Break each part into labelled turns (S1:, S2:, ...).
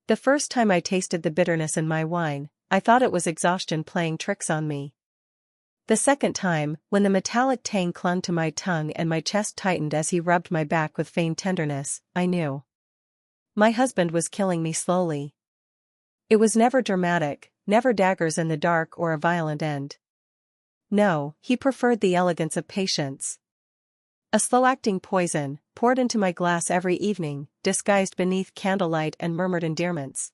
S1: The first time I tasted the bitterness in my wine, I thought it was exhaustion playing tricks on me. The second time, when the metallic tang clung to my tongue and my chest tightened as he rubbed my back with feigned tenderness, I knew. My husband was killing me slowly. It was never dramatic, never daggers in the dark or a violent end. No, he preferred the elegance of patience. A slow-acting poison, poured into my glass every evening, disguised beneath candlelight and murmured endearments.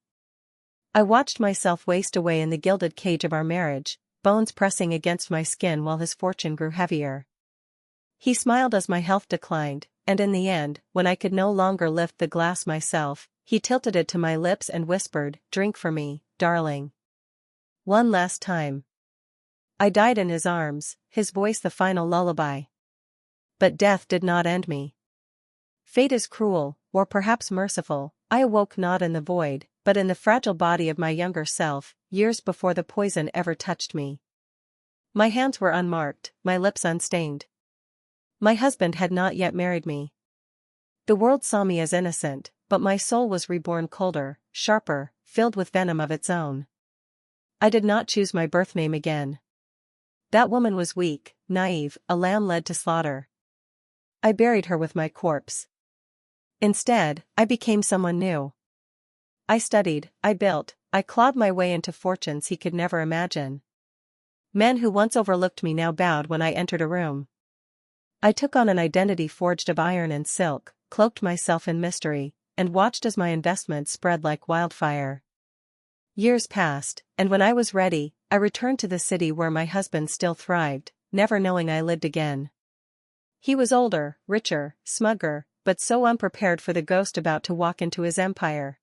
S1: I watched myself waste away in the gilded cage of our marriage, bones pressing against my skin while his fortune grew heavier. He smiled as my health declined, and in the end, when I could no longer lift the glass myself, he tilted it to my lips and whispered, "Drink for me, darling. One last time." I died in his arms, his voice the final lullaby. But death did not end me. Fate is cruel, or perhaps merciful. I awoke not in the void, but in the fragile body of my younger self, years before the poison ever touched me. My hands were unmarked, my lips unstained. My husband had not yet married me. The world saw me as innocent, but my soul was reborn colder, sharper, filled with venom of its own. I did not choose my birth name again. That woman was weak, naive, a lamb led to slaughter. I buried her with my corpse. Instead, I became someone new. I studied, I built, I clawed my way into fortunes he could never imagine. Men who once overlooked me now bowed when I entered a room. I took on an identity forged of iron and silk, cloaked myself in mystery, and watched as my investments spread like wildfire. Years passed, and when I was ready, I returned to the city where my husband still thrived, never knowing I lived again. He was older, richer, smugger, but so unprepared for the ghost about to walk into his empire.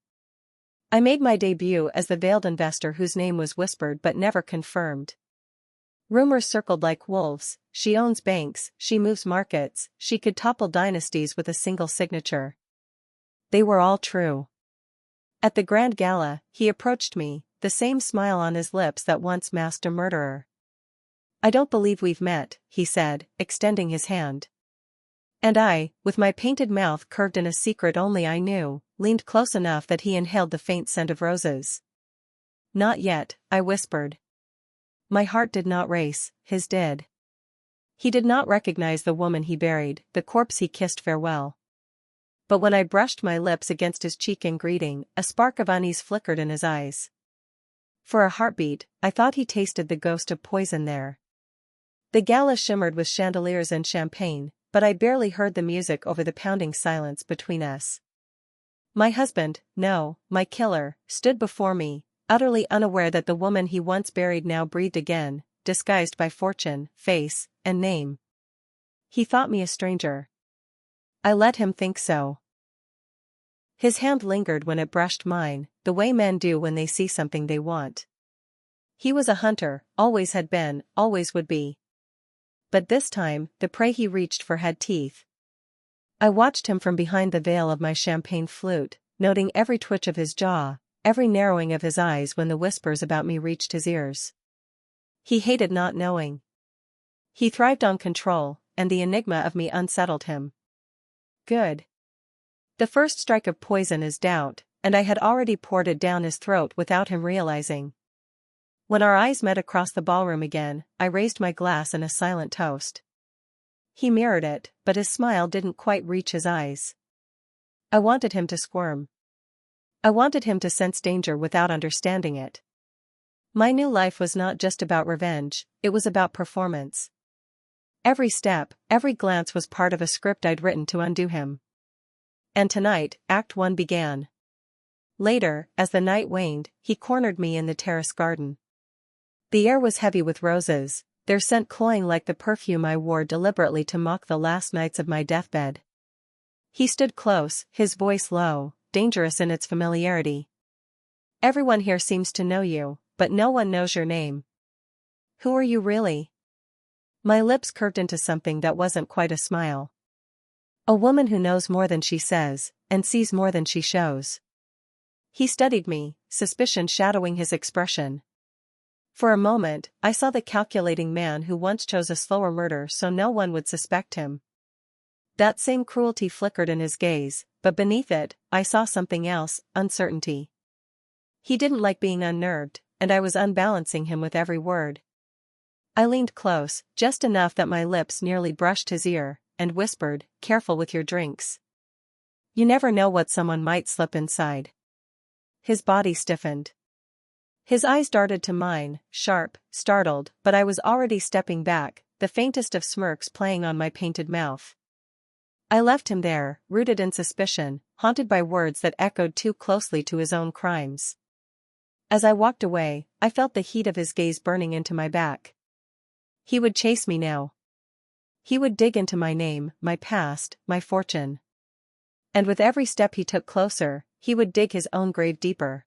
S1: I made my debut as the veiled investor whose name was whispered but never confirmed. Rumors circled like wolves: she owns banks, she moves markets, she could topple dynasties with a single signature. They were all true. At the grand gala, he approached me, the same smile on his lips that once masked a murderer. "I don't believe we've met," he said, extending his hand. And I, with my painted mouth curved in a secret only I knew, leaned close enough that he inhaled the faint scent of roses. "Not yet," I whispered. My heart did not race, his did. He did not recognize the woman he buried, the corpse he kissed farewell. But when I brushed my lips against his cheek in greeting, a spark of unease flickered in his eyes. For a heartbeat, I thought he tasted the ghost of poison there. The gala shimmered with chandeliers and champagne, but I barely heard the music over the pounding silence between us. My husband, no, my killer, stood before me, utterly unaware that the woman he once buried now breathed again, disguised by fortune, face, and name. He thought me a stranger. I let him think so. His hand lingered when it brushed mine, the way men do when they see something they want. He was a hunter, always had been, always would be. But this time, the prey he reached for had teeth. I watched him from behind the veil of my champagne flute, noting every twitch of his jaw, every narrowing of his eyes when the whispers about me reached his ears. He hated not knowing. He thrived on control, and the enigma of me unsettled him. Good. The first strike of poison is doubt, and I had already poured it down his throat without him realizing. When our eyes met across the ballroom again, I raised my glass in a silent toast. He mirrored it, but his smile didn't quite reach his eyes. I wanted him to squirm. I wanted him to sense danger without understanding it. My new life was not just about revenge, it was about performance. Every step, every glance was part of a script I'd written to undo him. And tonight, Act 1 began. Later, as the night waned, he cornered me in the terrace garden. The air was heavy with roses, their scent cloying like the perfume I wore deliberately to mock the last nights of my deathbed. He stood close, his voice low, dangerous in its familiarity. "Everyone here seems to know you, but no one knows your name. Who are you really?" My lips curved into something that wasn't quite a smile. "A woman who knows more than she says, and sees more than she shows." He studied me, suspicion shadowing his expression. For a moment, I saw the calculating man who once chose a slower murder so no one would suspect him. That same cruelty flickered in his gaze, but beneath it, I saw something else: uncertainty. He didn't like being unnerved, and I was unbalancing him with every word. I leaned close, just enough that my lips nearly brushed his ear, and whispered, "Careful with your drinks. You never know what someone might slip inside." His body stiffened. His eyes darted to mine, sharp, startled, but I was already stepping back, the faintest of smirks playing on my painted mouth. I left him there, rooted in suspicion, haunted by words that echoed too closely to his own crimes. As I walked away, I felt the heat of his gaze burning into my back. He would chase me now. He would dig into my name, my past, my fortune. And with every step he took closer, he would dig his own grave deeper.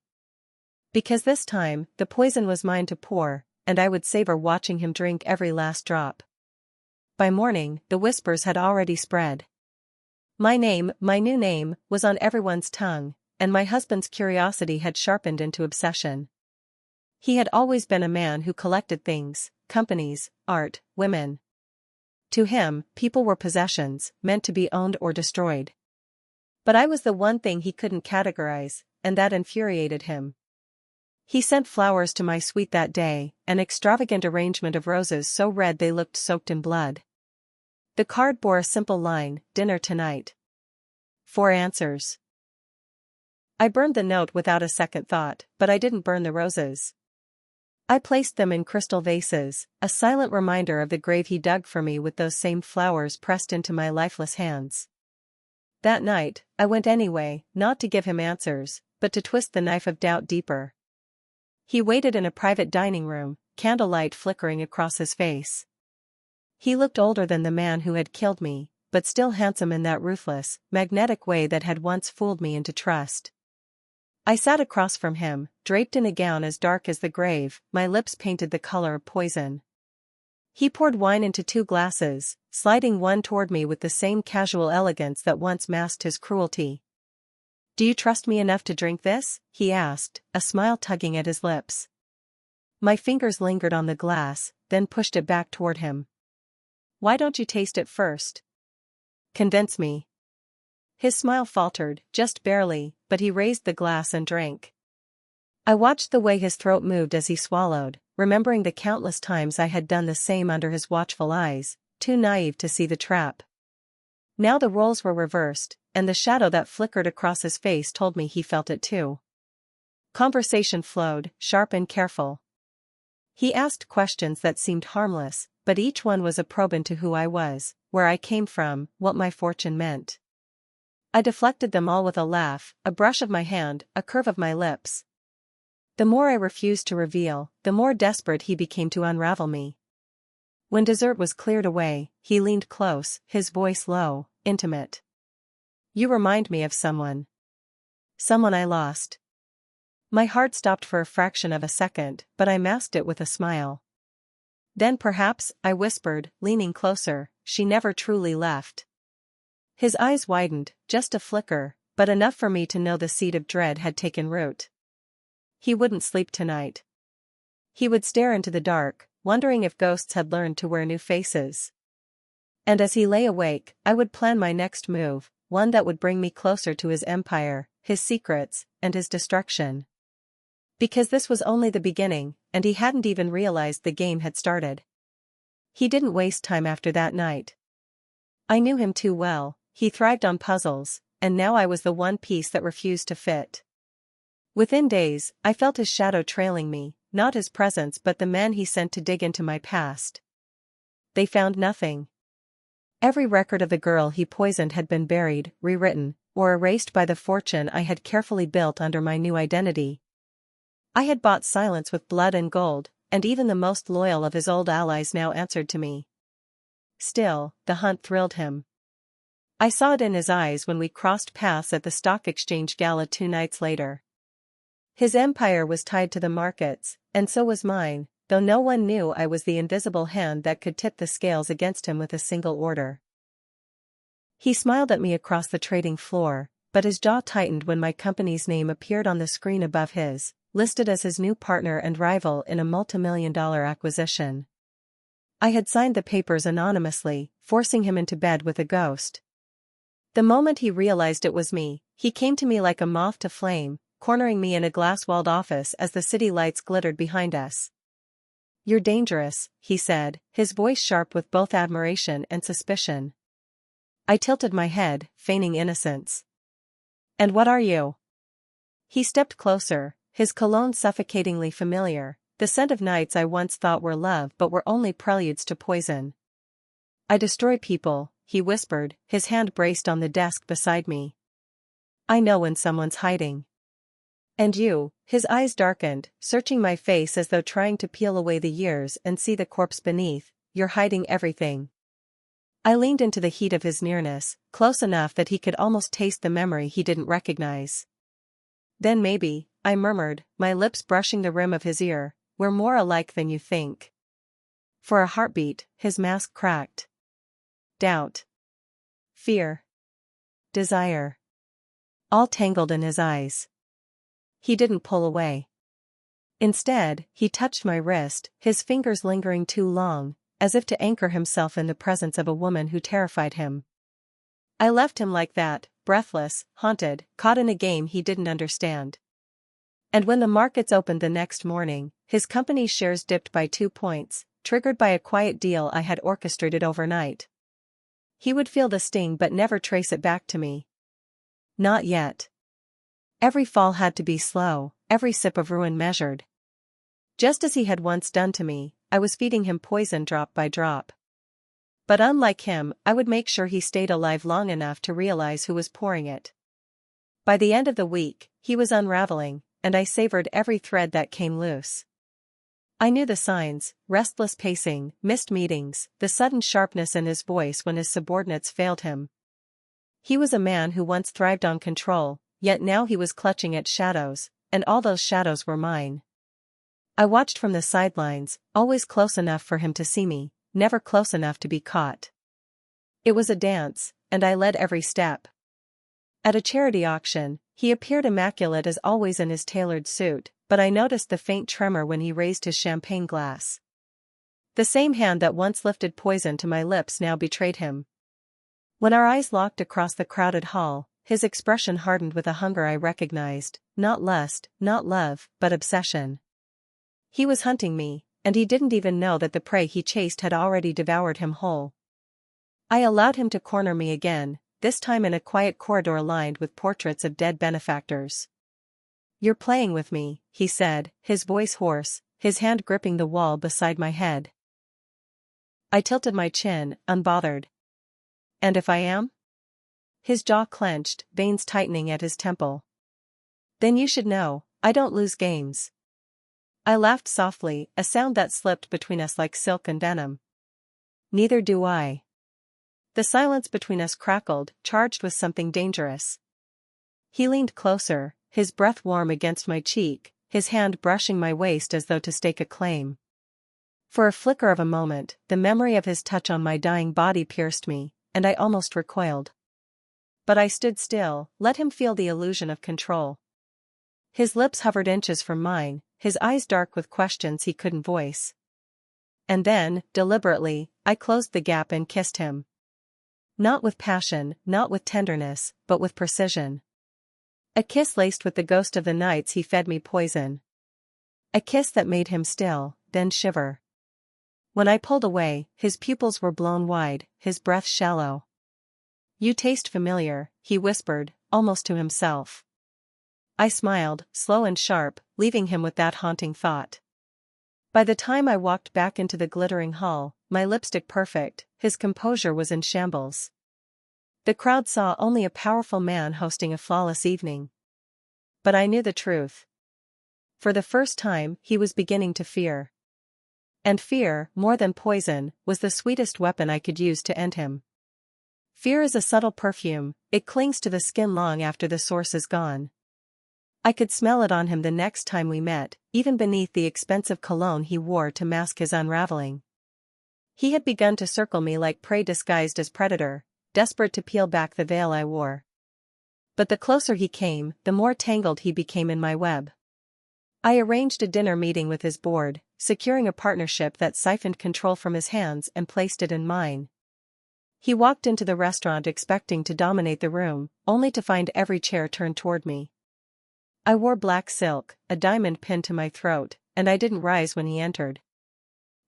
S1: Because this time, the poison was mine to pour, and I would savor watching him drink every last drop. By morning, the whispers had already spread. My name, my new name, was on everyone's tongue, and my husband's curiosity had sharpened into obsession. He had always been a man who collected things, companies, art, women. To him, people were possessions, meant to be owned or destroyed. But I was the one thing he couldn't categorize, and that infuriated him. He sent flowers to my suite that day, an extravagant arrangement of roses so red they looked soaked in blood. The card bore a simple line, "Dinner tonight. 4 answers." I burned the note without a second thought, but I didn't burn the roses. I placed them in crystal vases, a silent reminder of the grave he dug for me with those same flowers pressed into my lifeless hands. That night, I went anyway, not to give him answers, but to twist the knife of doubt deeper. He waited in a private dining room, candlelight flickering across his face. He looked older than the man who had killed me, but still handsome in that ruthless, magnetic way that had once fooled me into trust. I sat across from him, draped in a gown as dark as the grave, my lips painted the color of poison. He poured wine into 2 glasses, sliding one toward me with the same casual elegance that once masked his cruelty. "Do you trust me enough to drink this?" he asked, a smile tugging at his lips. My fingers lingered on the glass, then pushed it back toward him. "Why don't you taste it first? Convince me." His smile faltered, just barely, but he raised the glass and drank. I watched the way his throat moved as he swallowed, remembering the countless times I had done the same under his watchful eyes, too naive to see the trap. Now the roles were reversed, and the shadow that flickered across his face told me he felt it too. Conversation flowed, sharp and careful. He asked questions that seemed harmless, but each one was a probe into who I was, where I came from, what my fortune meant. I deflected them all with a laugh, a brush of my hand, a curve of my lips. The more I refused to reveal, the more desperate he became to unravel me. When dessert was cleared away, he leaned close, his voice low, intimate. "You remind me of someone. Someone I lost." My heart stopped for a fraction of a second, but I masked it with a smile. "Then perhaps," I whispered, leaning closer, "she never truly left." His eyes widened, just a flicker, but enough for me to know the seed of dread had taken root. He wouldn't sleep tonight. He would stare into the dark, wondering if ghosts had learned to wear new faces. And as he lay awake, I would plan my next move, one that would bring me closer to his empire, his secrets, and his destruction. Because this was only the beginning, and he hadn't even realized the game had started. He didn't waste time after that night. I knew him too well, he thrived on puzzles, and now I was the one piece that refused to fit. Within days, I felt his shadow trailing me, not his presence but the man he sent to dig into my past. They found nothing. Every record of the girl he poisoned had been buried, rewritten, or erased by the fortune I had carefully built under my new identity. I had bought silence with blood and gold, and even the most loyal of his old allies now answered to me. Still, the hunt thrilled him. I saw it in his eyes when we crossed paths at the stock exchange gala 2 nights later. His empire was tied to the markets, and so was mine, though no one knew I was the invisible hand that could tip the scales against him with a single order. He smiled at me across the trading floor, but his jaw tightened when my company's name appeared on the screen above his, listed as his new partner and rival in a multimillion-dollar acquisition. I had signed the papers anonymously, forcing him into bed with a ghost. The moment he realized it was me, he came to me like a moth to flame, cornering me in a glass-walled office as the city lights glittered behind us. "You're dangerous," he said, his voice sharp with both admiration and suspicion. I tilted my head, feigning innocence. "And what are you?" He stepped closer, his cologne suffocatingly familiar, the scent of nights I once thought were love but were only preludes to poison. "I destroy people," he whispered, his hand braced on the desk beside me. "I know when someone's hiding." "And you?" His eyes darkened, searching my face as though trying to peel away the years and see the corpse beneath. "You're hiding everything." I leaned into the heat of his nearness, close enough that he could almost taste the memory he didn't recognize. "Then maybe," I murmured, my lips brushing the rim of his ear, "we're more alike than you think." For a heartbeat, his mask cracked. Doubt. Fear. Desire. All tangled in his eyes. He didn't pull away. Instead, he touched my wrist, his fingers lingering too long, as if to anchor himself in the presence of a woman who terrified him. I left him like that, breathless, haunted, caught in a game he didn't understand. And when the markets opened the next morning, his company's shares dipped by 2 points, triggered by a quiet deal I had orchestrated overnight. He would feel the sting but never trace it back to me. Not yet. Every fall had to be slow, every sip of ruin measured. Just as he had once done to me, I was feeding him poison drop by drop. But unlike him, I would make sure he stayed alive long enough to realize who was pouring it. By the end of the week, he was unraveling, and I savored every thread that came loose. I knew the signs: restless pacing, missed meetings, the sudden sharpness in his voice when his subordinates failed him. He was a man who once thrived on control, yet now he was clutching at shadows, and all those shadows were mine. I watched from the sidelines, always close enough for him to see me, never close enough to be caught. It was a dance, and I led every step. At a charity auction, he appeared immaculate as always in his tailored suit, but I noticed the faint tremor when he raised his champagne glass. The same hand that once lifted poison to my lips now betrayed him. When our eyes locked across the crowded hall, his expression hardened with a hunger I recognized, not lust, not love, but obsession. He was hunting me, and he didn't even know that the prey he chased had already devoured him whole. I allowed him to corner me again, this time in a quiet corridor lined with portraits of dead benefactors. "You're playing with me," he said, his voice hoarse, his hand gripping the wall beside my head. I tilted my chin, unbothered. "And if I am?" His jaw clenched, veins tightening at his temple. "Then you should know, I don't lose games." I laughed softly, a sound that slipped between us like silk and venom. "Neither do I." The silence between us crackled, charged with something dangerous. He leaned closer, his breath warm against my cheek, his hand brushing my waist as though to stake a claim. For a flicker of a moment, the memory of his touch on my dying body pierced me, and I almost recoiled. But I stood still, let him feel the illusion of control. His lips hovered inches from mine, his eyes dark with questions he couldn't voice. And then, deliberately, I closed the gap and kissed him. Not with passion, not with tenderness, but with precision. A kiss laced with the ghost of the nights he fed me poison. A kiss that made him still, then shiver. When I pulled away, his pupils were blown wide, his breath shallow. "You taste familiar," he whispered, almost to himself. I smiled, slow and sharp, leaving him with that haunting thought. By the time I walked back into the glittering hall, my lipstick perfect, his composure was in shambles. The crowd saw only a powerful man hosting a flawless evening. But I knew the truth. For the first time, he was beginning to fear. And fear, more than poison, was the sweetest weapon I could use to end him. Fear is a subtle perfume, it clings to the skin long after the source is gone. I could smell it on him the next time we met, even beneath the expensive cologne he wore to mask his unraveling. He had begun to circle me like prey disguised as predator, desperate to peel back the veil I wore. But the closer he came, the more tangled he became in my web. I arranged a dinner meeting with his board, securing a partnership that siphoned control from his hands and placed it in mine. He walked into the restaurant expecting to dominate the room, only to find every chair turned toward me. I wore black silk, a diamond pinned to my throat, and I didn't rise when he entered.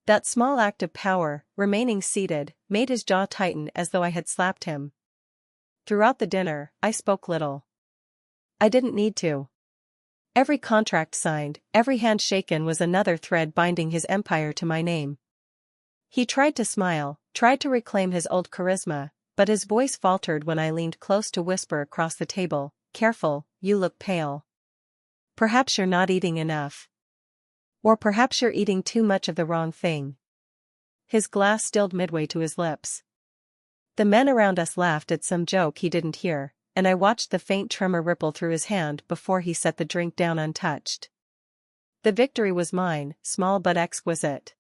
S1: That small act of power, remaining seated, made his jaw tighten as though I had slapped him. Throughout the dinner, I spoke little. I didn't need to. Every contract signed, every hand shaken was another thread binding his empire to my name. He tried to smile, tried to reclaim his old charisma, but his voice faltered when I leaned close to whisper across the table, "Careful, you look pale. Perhaps you're not eating enough. Or perhaps you're eating too much of the wrong thing." His glass stilled midway to his lips. The men around us laughed at some joke he didn't hear, and I watched the faint tremor ripple through his hand before he set the drink down untouched. The victory was mine, small but exquisite.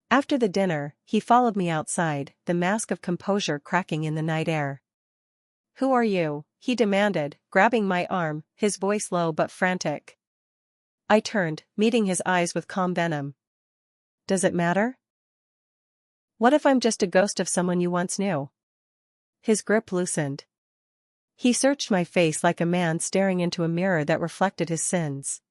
S1: After the dinner, he followed me outside, the mask of composure cracking in the night air. "Who are you?" he demanded, grabbing my arm, his voice low but frantic. I turned, meeting his eyes with calm venom. "Does it matter? What if I'm just a ghost of someone you once knew?" His grip loosened. He searched my face like a man staring into a mirror that reflected his sins.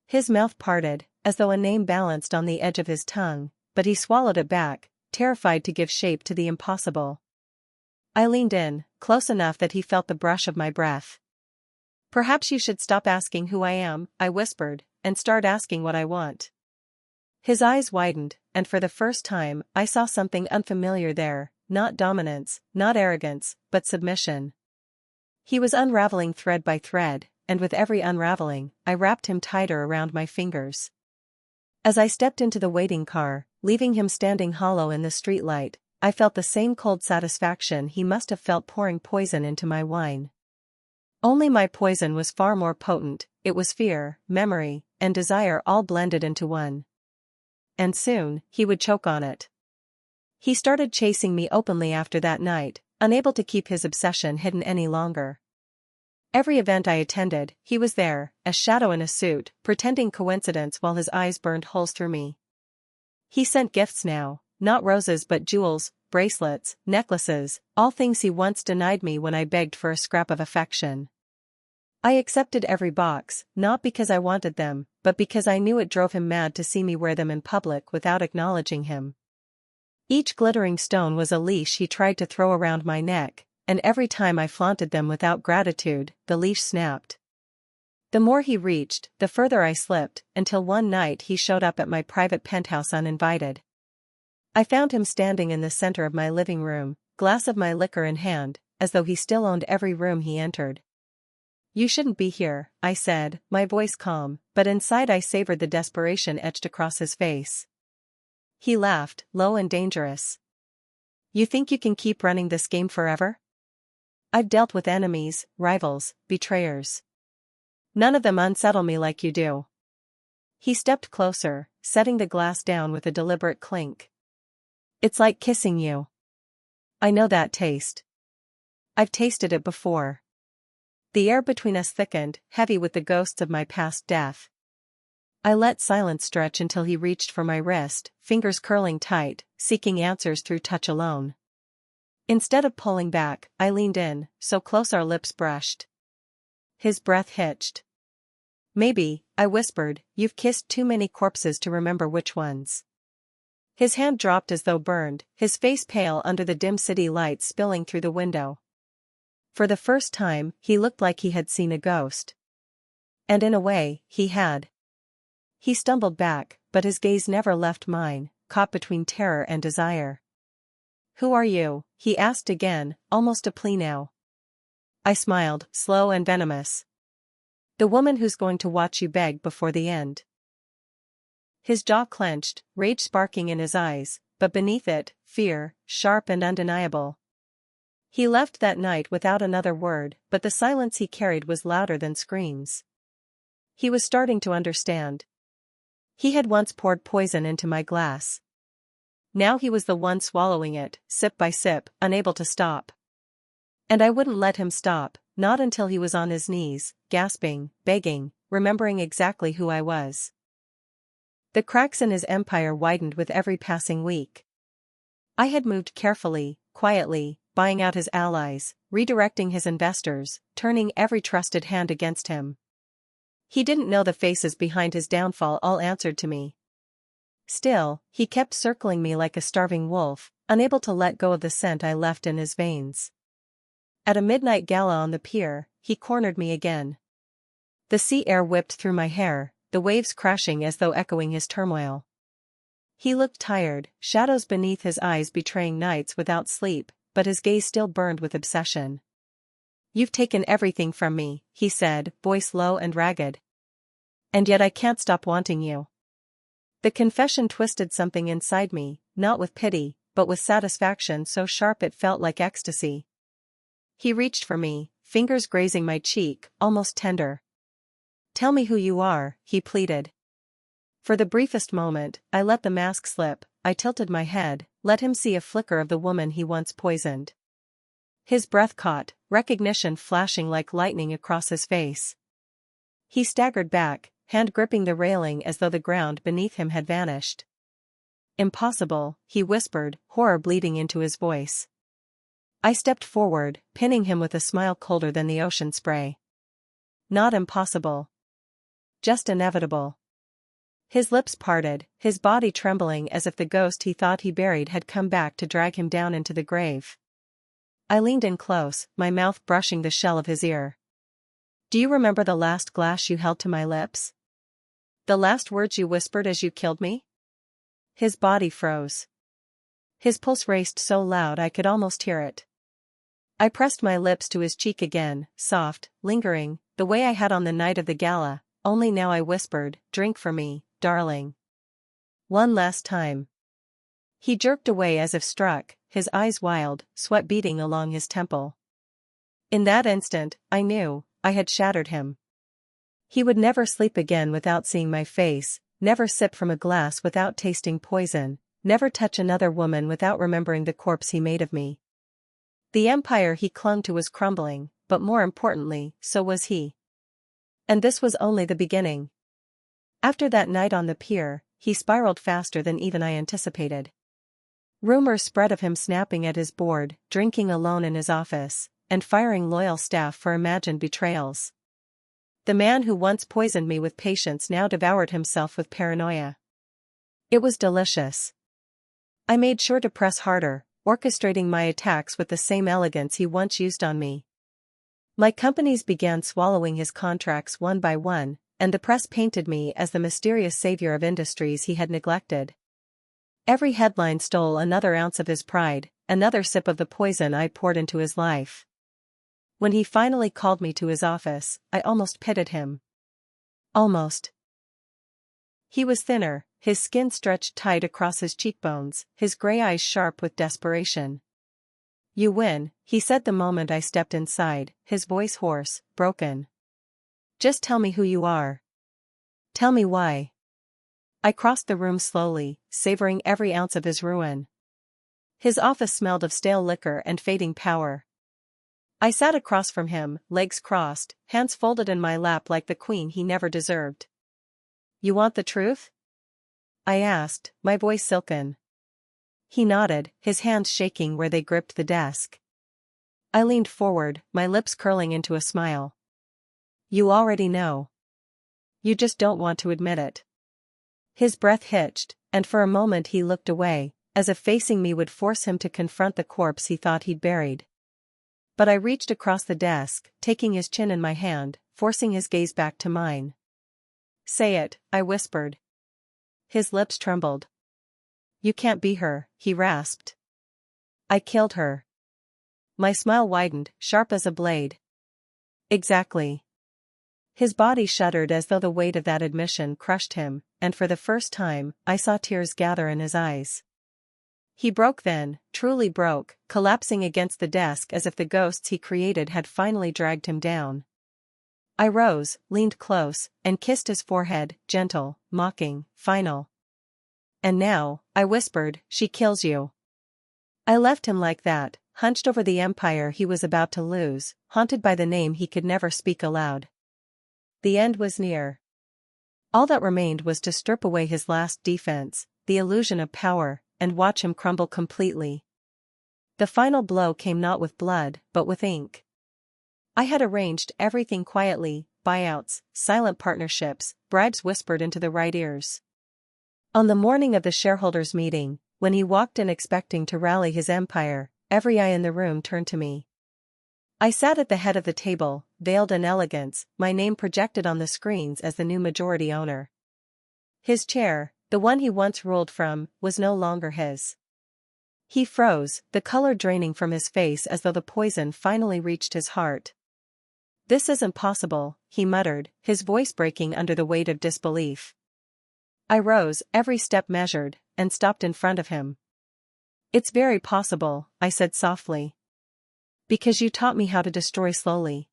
S1: His mouth parted, as though a name balanced on the edge of his tongue, but he swallowed it back, terrified to give shape to the impossible. I leaned in, close enough that he felt the brush of my breath. "Perhaps you should stop asking who I am," I whispered, "and start asking what I want." His eyes widened, and for the first time, I saw something unfamiliar there, not dominance, not arrogance, but submission. He was unraveling thread by thread, and with every unraveling, I wrapped him tighter around my fingers. As I stepped into the waiting car, leaving him standing hollow in the streetlight, I felt the same cold satisfaction he must have felt pouring poison into my wine. Only my poison was far more potent, it was fear, memory, and desire all blended into one. And soon, he would choke on it. He started chasing me openly after that night, unable to keep his obsession hidden any longer. Every event I attended, he was there, a shadow in a suit, pretending coincidence while his eyes burned holes through me. He sent gifts now, not roses but jewels, bracelets, necklaces, all things he once denied me when I begged for a scrap of affection. I accepted every box, not because I wanted them, but because I knew it drove him mad to see me wear them in public without acknowledging him. Each glittering stone was a leash he tried to throw around my neck, and every time I flaunted them without gratitude, the leash snapped. The more he reached, the further I slipped, until one night he showed up at my private penthouse uninvited. I found him standing in the center of my living room, glass of my liquor in hand, as though he still owned every room he entered. "You shouldn't be here," I said, my voice calm, but inside I savored the desperation etched across his face. He laughed, low and dangerous. "You think you can keep running this game forever? I've dealt with enemies, rivals, betrayers. None of them unsettle me like you do." He stepped closer, setting the glass down with a deliberate clink. "It's like kissing you. I know that taste. I've tasted it before." The air between us thickened, heavy with the ghosts of my past death. I let silence stretch until he reached for my wrist, fingers curling tight, seeking answers through touch alone. Instead of pulling back, I leaned in, so close our lips brushed. His breath hitched. "Maybe," I whispered, "you've kissed too many corpses to remember which ones." His hand dropped as though burned, his face pale under the dim city lights spilling through the window. For the first time, he looked like he had seen a ghost. And in a way, he had. He stumbled back, but his gaze never left mine, caught between terror and desire. "Who are you?" he asked again, almost a plea now. I smiled, slow and venomous. "The woman who's going to watch you beg before the end." His jaw clenched, rage sparking in his eyes, but beneath it, fear, sharp and undeniable. He left that night without another word, but the silence he carried was louder than screams. He was starting to understand. He had once poured poison into my glass. Now he was the one swallowing it, sip by sip, unable to stop. And I wouldn't let him stop, not until he was on his knees, gasping, begging, remembering exactly who I was. The cracks in his empire widened with every passing week. I had moved carefully, quietly, buying out his allies, redirecting his investors, turning every trusted hand against him. He didn't know the faces behind his downfall all answered to me. Still, he kept circling me like a starving wolf, unable to let go of the scent I left in his veins. At a midnight gala on the pier, he cornered me again. The sea air whipped through my hair, the waves crashing as though echoing his turmoil. He looked tired, shadows beneath his eyes betraying nights without sleep, but his gaze still burned with obsession. "You've taken everything from me," he said, voice low and ragged. "And yet I can't stop wanting you." The confession twisted something inside me, not with pity, but with satisfaction so sharp it felt like ecstasy. He reached for me, fingers grazing my cheek, almost tender. "Tell me who you are," he pleaded. For the briefest moment, I let the mask slip. I tilted my head, let him see a flicker of the woman he once poisoned. His breath caught, recognition flashing like lightning across his face. He staggered back, hand gripping the railing as though the ground beneath him had vanished. "Impossible," he whispered, horror bleeding into his voice. I stepped forward, pinning him with a smile colder than the ocean spray. "Not impossible. Just inevitable." His lips parted, his body trembling as if the ghost he thought he buried had come back to drag him down into the grave. I leaned in close, my mouth brushing the shell of his ear. "Do you remember the last glass you held to my lips? The last words you whispered as you killed me?" His body froze. His pulse raced so loud I could almost hear it. I pressed my lips to his cheek again, soft, lingering, the way I had on the night of the gala, only now I whispered, "Drink for me, darling. One last time." He jerked away as if struck, his eyes wild, sweat beading along his temple. In that instant, I knew, I had shattered him. He would never sleep again without seeing my face, never sip from a glass without tasting poison, never touch another woman without remembering the corpse he made of me. The empire he clung to was crumbling, but more importantly, so was he. And this was only the beginning. After that night on the pier, he spiraled faster than even I anticipated. Rumors spread of him snapping at his board, drinking alone in his office, and firing loyal staff for imagined betrayals. The man who once poisoned me with patience now devoured himself with paranoia. It was delicious. I made sure to press harder, orchestrating my attacks with the same elegance he once used on me. My companies began swallowing his contracts one by one, and the press painted me as the mysterious savior of industries he had neglected. Every headline stole another ounce of his pride, another sip of the poison I poured into his life. When he finally called me to his office, I almost pitied him. Almost. He was thinner, his skin stretched tight across his cheekbones, his gray eyes sharp with desperation. "You win," he said the moment I stepped inside, his voice hoarse, broken. "Just tell me who you are. Tell me why." I crossed the room slowly, savoring every ounce of his ruin. His office smelled of stale liquor and fading power. I sat across from him, legs crossed, hands folded in my lap like the queen he never deserved. "You want the truth?" I asked, my voice silken. He nodded, his hands shaking where they gripped the desk. I leaned forward, my lips curling into a smile. "You already know. You just don't want to admit it." His breath hitched, and for a moment he looked away, as if facing me would force him to confront the corpse he thought he'd buried. But I reached across the desk, taking his chin in my hand, forcing his gaze back to mine. "Say it," I whispered. His lips trembled. "You can't be her," he rasped. "I killed her." My smile widened, sharp as a blade. "Exactly." His body shuddered as though the weight of that admission crushed him, and for the first time, I saw tears gather in his eyes. He broke then, truly broke, collapsing against the desk as if the ghosts he created had finally dragged him down. I rose, leaned close, and kissed his forehead, gentle, mocking, final. "And now," I whispered, "she kills you." I left him like that, hunched over the empire he was about to lose, haunted by the name he could never speak aloud. The end was near. All that remained was to strip away his last defense, the illusion of power, and watch him crumble completely. The final blow came not with blood, but with ink. I had arranged everything quietly, buyouts, silent partnerships, bribes whispered into the right ears. On the morning of the shareholders' meeting, when he walked in expecting to rally his empire, every eye in the room turned to me. I sat at the head of the table, veiled in elegance, my name projected on the screens as the new majority owner. His chair, the one he once ruled from, was no longer his. He froze, the color draining from his face as though the poison finally reached his heart. "This isn't possible," he muttered, his voice breaking under the weight of disbelief. I rose, every step measured, and stopped in front of him. "It's very possible," I said softly. "Because you taught me how to destroy slowly.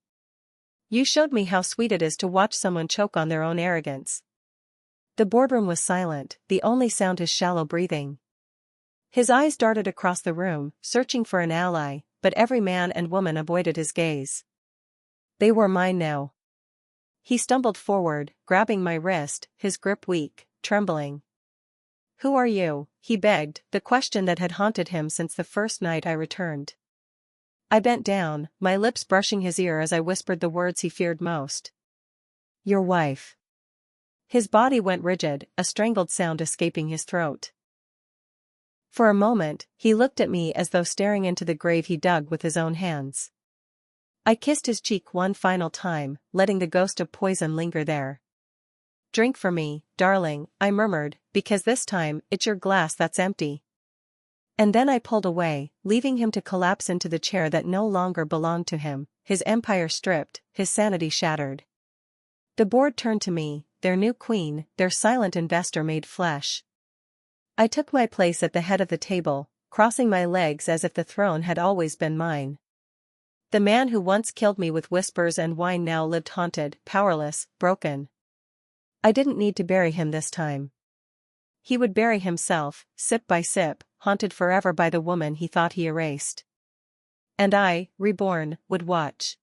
S1: You showed me how sweet it is to watch someone choke on their own arrogance." The boardroom was silent, the only sound his shallow breathing. His eyes darted across the room, searching for an ally, but every man and woman avoided his gaze. They were mine now. He stumbled forward, grabbing my wrist, his grip weak, trembling. "Who are you?" he begged, the question that had haunted him since the first night I returned. I bent down, my lips brushing his ear as I whispered the words he feared most. "Your wife." His body went rigid, a strangled sound escaping his throat. For a moment, he looked at me as though staring into the grave he dug with his own hands. I kissed his cheek one final time, letting the ghost of poison linger there. "Drink for me, darling," I murmured, "because this time, it's your glass that's empty." And then I pulled away, leaving him to collapse into the chair that no longer belonged to him, his empire stripped, his sanity shattered. The board turned to me, their new queen, their silent investor made flesh. I took my place at the head of the table, crossing my legs as if the throne had always been mine. The man who once killed me with whispers and wine now lived haunted, powerless, broken. I didn't need to bury him this time. He would bury himself, sip by sip, haunted forever by the woman he thought he erased. And I, reborn, would watch.